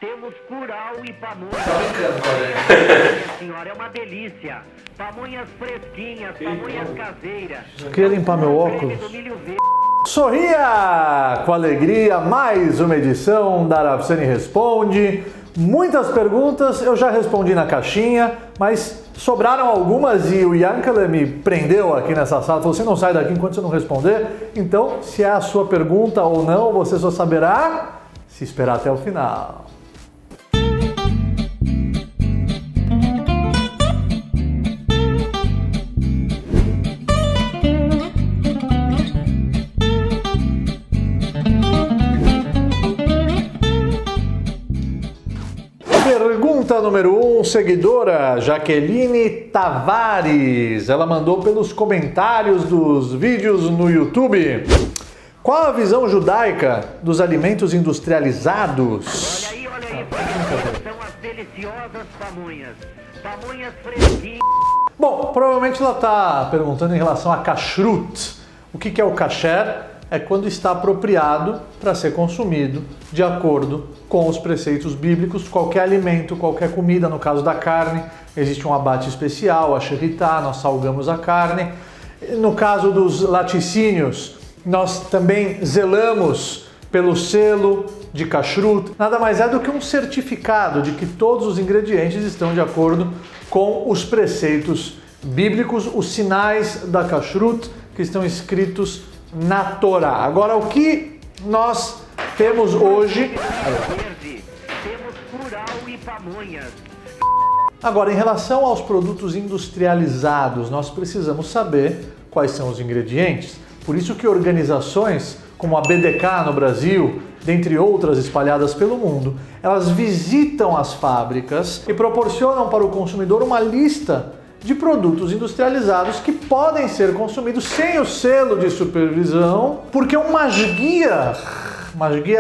Temos curau e pamonha. Tá brincando, né? Minha senhora, é uma delícia. Pamonhas fresquinhas, pamonhas caseiras. Só queria limpar meu óculos. Do milho verde. Sorria com alegria, mais uma edição da Aravceni Responde. Muitas perguntas eu já respondi na caixinha, mas sobraram algumas e o Yankele me prendeu aqui nessa sala. Falou, você não sai daqui enquanto você não responder. Então, se é a sua pergunta ou não, você só saberá se esperar até o final. Pergunta número 1, seguidora Jaqueline Tavares. Ela mandou pelos comentários dos vídeos no YouTube. Qual a visão judaica dos alimentos industrializados? Olha aí, são as deliciosas pamonhas. Pamonhas fresquinhas. Bom, provavelmente ela está perguntando em relação a kashrut. O que é o kasher? É quando está apropriado para ser consumido de acordo com os preceitos bíblicos. Qualquer alimento, qualquer comida, no caso da carne, existe um abate especial, a sheritá, nós salgamos a carne. No caso dos laticínios, nós também zelamos pelo selo de kashrut. Nada mais é do que um certificado de que todos os ingredientes estão de acordo com os preceitos bíblicos, os sinais da kashrut que estão escritos na Torá. Agora, o que nós temos hoje... Temos curau e pamonhas. Agora, em relação aos produtos industrializados, nós precisamos saber quais são os ingredientes. Por isso que organizações como a BDK no Brasil, dentre outras espalhadas pelo mundo, elas visitam as fábricas e proporcionam para o consumidor uma lista de produtos industrializados que podem ser consumidos sem o selo de supervisão, porque um mashgiach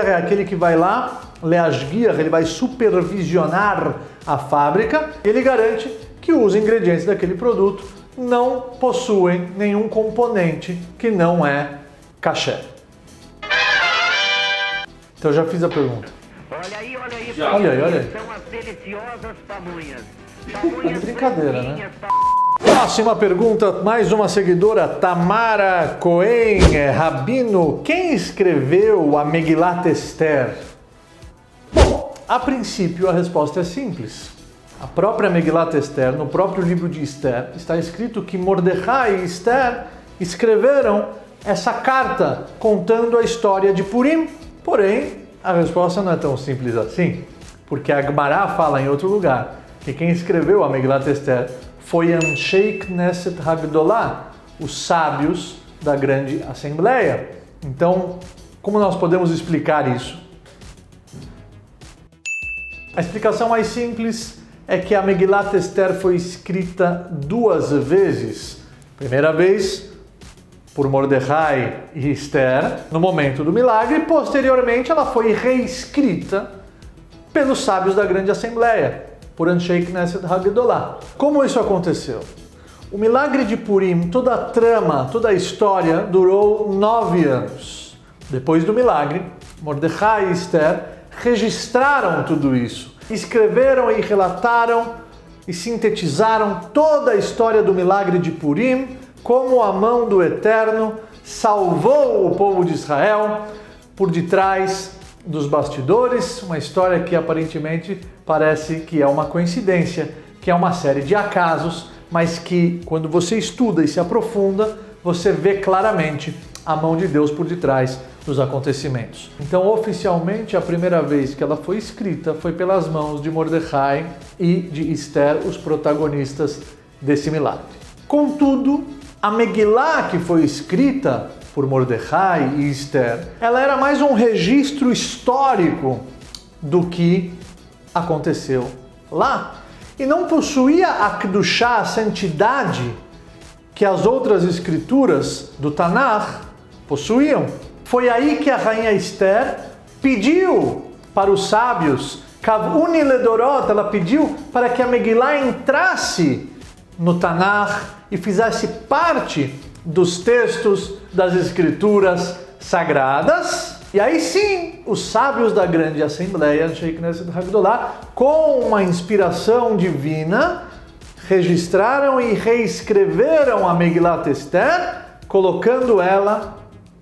é aquele que vai lá, leashgiach, ele vai supervisionar a fábrica, e ele garante que os ingredientes daquele produto não possuem nenhum componente que não é kasher. Então eu já fiz a pergunta. Olha aí, Olha aí. São as deliciosas pamonhas. É brincadeira, né? Próxima pergunta, mais uma seguidora, Tamara Cohen, Rabino. Quem escreveu a Megilat Esther? Bom, a princípio a resposta é simples. A própria Megilat Esther, no próprio livro de Esther, está escrito que Mordecai e Esther escreveram essa carta contando a história de Purim. Porém, a resposta não é tão simples assim, porque a Gemara fala em outro lugar que quem escreveu a Megilat Esther foi Anshei Knesset Hagdolah, os sábios da grande assembleia. Então, como nós podemos explicar isso? A explicação mais simples é que a Megilat Esther foi escrita duas vezes. Primeira vez por Mordecai e Esther, no momento do milagre, e posteriormente ela foi reescrita pelos sábios da grande assembleia, por Anshei Knesset Hagdolah. Como isso aconteceu? O milagre de Purim, toda a trama, toda a história durou 9 anos. Depois do milagre, Mordecai e Esther registraram tudo isso, escreveram e relataram e sintetizaram toda a história do milagre de Purim, como a mão do Eterno salvou o povo de Israel por detrás dos bastidores, uma história que aparentemente parece que é uma coincidência, que é uma série de acasos, mas que quando você estuda e se aprofunda, você vê claramente a mão de Deus por detrás dos acontecimentos. Então, oficialmente, a primeira vez que ela foi escrita foi pelas mãos de Mordecai e de Esther, os protagonistas desse milagre. Contudo, a Megilá que foi escrita por Mordecai e Esther, ela era mais um registro histórico do que aconteceu lá. E não possuía a Kedushá, a santidade, que as outras escrituras do Tanakh possuíam. Foi aí que a rainha Esther pediu para os sábios, Kavuni Ledorot, ela pediu para que a Megilá entrasse no Tanakh e fizesse parte dos textos das escrituras sagradas, E aí sim, os sábios da grande assembleia, Anshei Knesset Hagdolah, com uma inspiração divina, registraram e reescreveram a Megilat Esther, colocando ela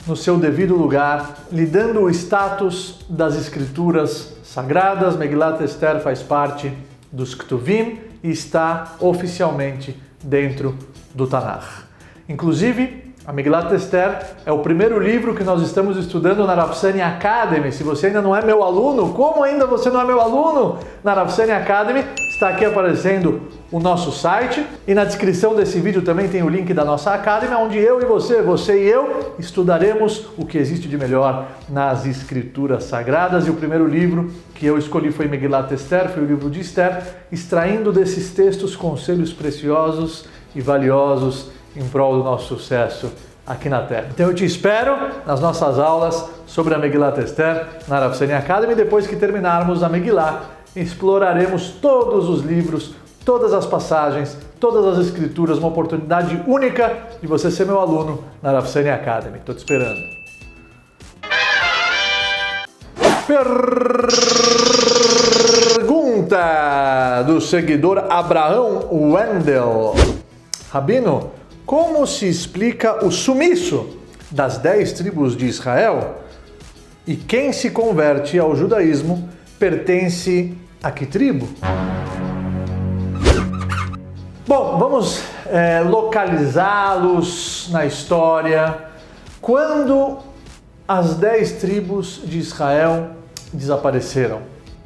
no seu devido lugar, lhe dando o status das escrituras sagradas. Megilat Esther faz parte dos Ktuvim e está oficialmente dentro do Tanakh. Inclusive, a Megilat Esther é o primeiro livro que nós estamos estudando na Rav Sani Academy. Se você ainda não é meu aluno, como ainda você não é meu aluno na Rav Sani Academy, está aqui aparecendo o nosso site e na descrição desse vídeo também tem o link da nossa Academy, onde eu e você e eu, estudaremos o que existe de melhor nas escrituras sagradas. E o primeiro livro que eu escolhi foi Megilat Esther, foi o livro de Esther, extraindo desses textos conselhos preciosos e valiosos em prol do nosso sucesso aqui na Terra. Então eu te espero nas nossas aulas sobre a Megilat Esther na Rav Sani Academy. Depois que terminarmos a Megillah, exploraremos todos os livros, todas as passagens, todas as escrituras, uma oportunidade única de você ser meu aluno na Rav Sani Academy. Estou te esperando. Pergunta do seguidor Abraão Wendel. Rabino, como se explica o sumiço das 10 tribos de Israel? E quem se converte ao judaísmo pertence a que tribo? Bom, vamos localizá-los na história. Quando as 10 tribos de Israel desapareceram?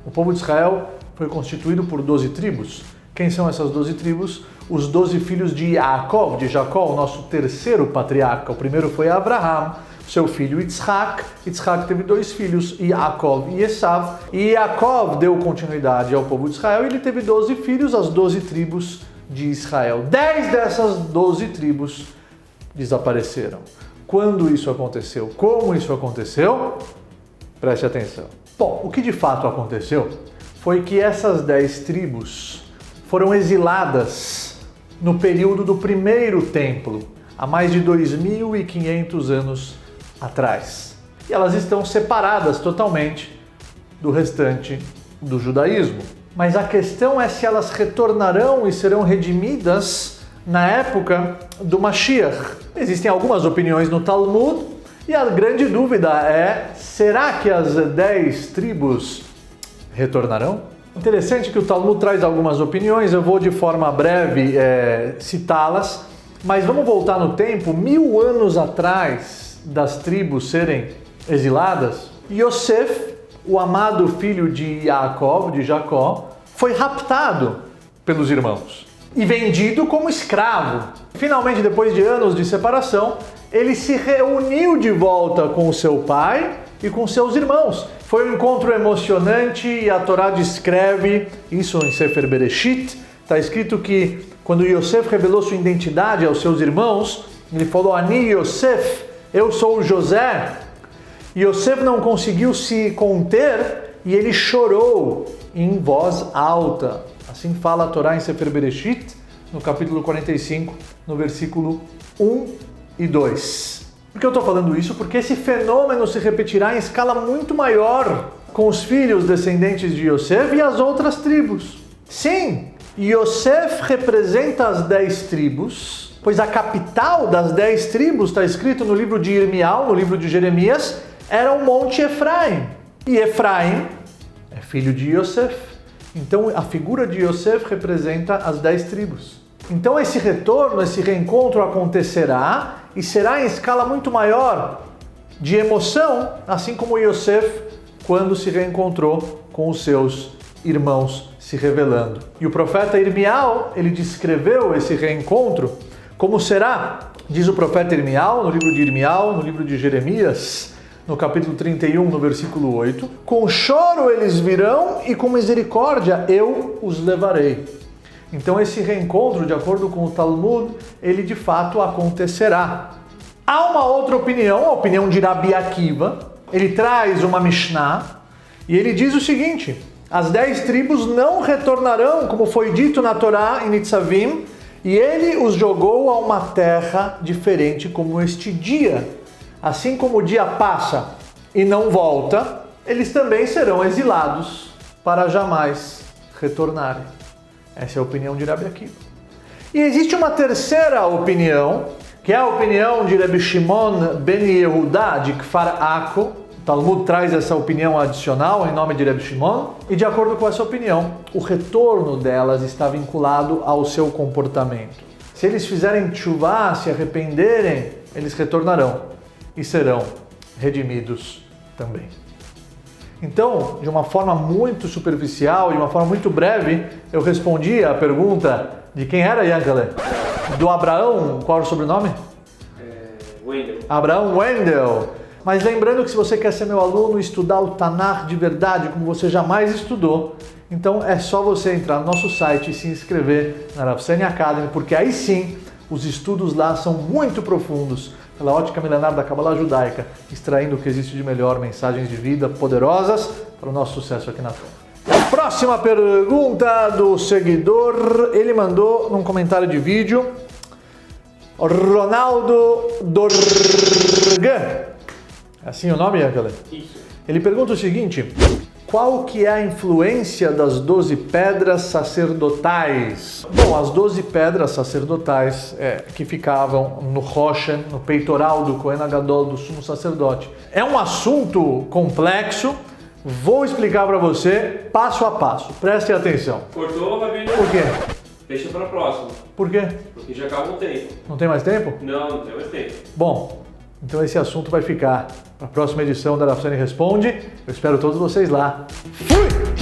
O povo de Israel foi constituído por 12 tribos. Quem são essas 12 tribos? Os 12 filhos de Yaakov, de Jacó, o nosso terceiro patriarca. O primeiro foi Abraham, seu filho Yitzhak. Yitzhak teve 2 filhos, Yaakov e Esav. E Yaakov deu continuidade ao povo de Israel e ele teve 12 filhos, as 12 tribos de Israel. 10 dessas 12 tribos desapareceram. Quando isso aconteceu? Como isso aconteceu? Preste atenção. Bom, o que de fato aconteceu foi que essas 10 tribos foram exiladas no período do primeiro templo, há mais de 2.500 anos atrás. E elas estão separadas totalmente do restante do judaísmo. Mas a questão é se elas retornarão e serão redimidas na época do Mashiach. Existem algumas opiniões no Talmud e a grande dúvida é: será que as 10 tribos retornarão? Interessante que o Talmud traz algumas opiniões, eu vou de forma breve citá-las, mas vamos voltar no tempo, 1000 anos atrás das tribos serem exiladas. Yosef, o amado filho de Yaakov, de Jacó, foi raptado pelos irmãos e vendido como escravo. Finalmente, depois de anos de separação, ele se reuniu de volta com o seu pai e com seus irmãos. Foi um encontro emocionante e a Torá descreve isso em Sefer Bereshit. Está escrito que quando Yosef revelou sua identidade aos seus irmãos, ele falou: Ani Yosef, eu sou o José. Yosef não conseguiu se conter e ele chorou em voz alta. Assim fala a Torá em Sefer Bereshit, no capítulo 45, no versículo 1 e 2. Por que eu estou falando isso? Porque esse fenômeno se repetirá em escala muito maior com os filhos descendentes de Yosef e as outras tribos. Sim, Yosef representa as 10 tribos, pois a capital das 10 tribos, está escrito no livro de Irmial, no livro de Jeremias, era o Monte Efraim. E Efraim é filho de Yosef. Então a figura de Yosef representa as 10 tribos. Então esse retorno, esse reencontro acontecerá e será em escala muito maior de emoção, assim como Yosef quando se reencontrou com os seus irmãos se revelando. E o profeta Irmial, ele descreveu esse reencontro como será, diz o profeta Irmial, no livro de Irmial, no livro de Jeremias, no capítulo 31, no versículo 8, com choro eles virão e com misericórdia eu os levarei. Então esse reencontro, de acordo com o Talmud, ele de fato acontecerá. Há uma outra opinião, a opinião de Rabi Akiva. Ele traz uma Mishnah e ele diz o seguinte: as 10 tribos não retornarão, como foi dito na Torá em Nitzavim, e ele os jogou a uma terra diferente como este dia. Assim como o dia passa e não volta, eles também serão exilados para jamais retornarem. Essa é a opinião de Rabi Akiva. E existe uma terceira opinião, que é a opinião de Rabi Shimon ben Yehudá de Kfar Akko. O Talmud traz essa opinião adicional em nome de Rabi Shimon, e de acordo com essa opinião, o retorno delas está vinculado ao seu comportamento. Se eles fizerem tchuvá, se arrependerem, eles retornarão e serão redimidos também. Então, de uma forma muito superficial, de uma forma muito breve, eu respondi a pergunta de quem era, Yankele? Do Abraão, qual era o sobrenome? Wendel. Abraão Wendel. Mas lembrando que se você quer ser meu aluno e estudar o Tanakh de verdade, como você jamais estudou, então é só você entrar no nosso site e se inscrever na Rav Seni Academy, porque aí sim os estudos lá são muito profundos, pela ótica milenar da Kabbalah judaica, extraindo o que existe de melhor, mensagens de vida poderosas para o nosso sucesso aqui na Terra. Próxima pergunta do seguidor, ele mandou num comentário de vídeo, Ronaldo Dorgan. É assim o nome, Yankele? Isso. Ele pergunta o seguinte: qual que é a influência das 12 pedras sacerdotais? Bom, as 12 pedras sacerdotais que ficavam no Roshen, no peitoral do Kohen Gadol, do sumo sacerdote. É um assunto complexo, vou explicar para você passo a passo, preste atenção. Cortou, Rabino? Por quê? Deixa para a próxima, Por quê? porque já acabou o tempo. Não tem mais tempo? Não tem mais tempo. Bom, então esse assunto vai ficar para a próxima edição da Rav Seni Responde. Eu espero todos vocês lá. Fui!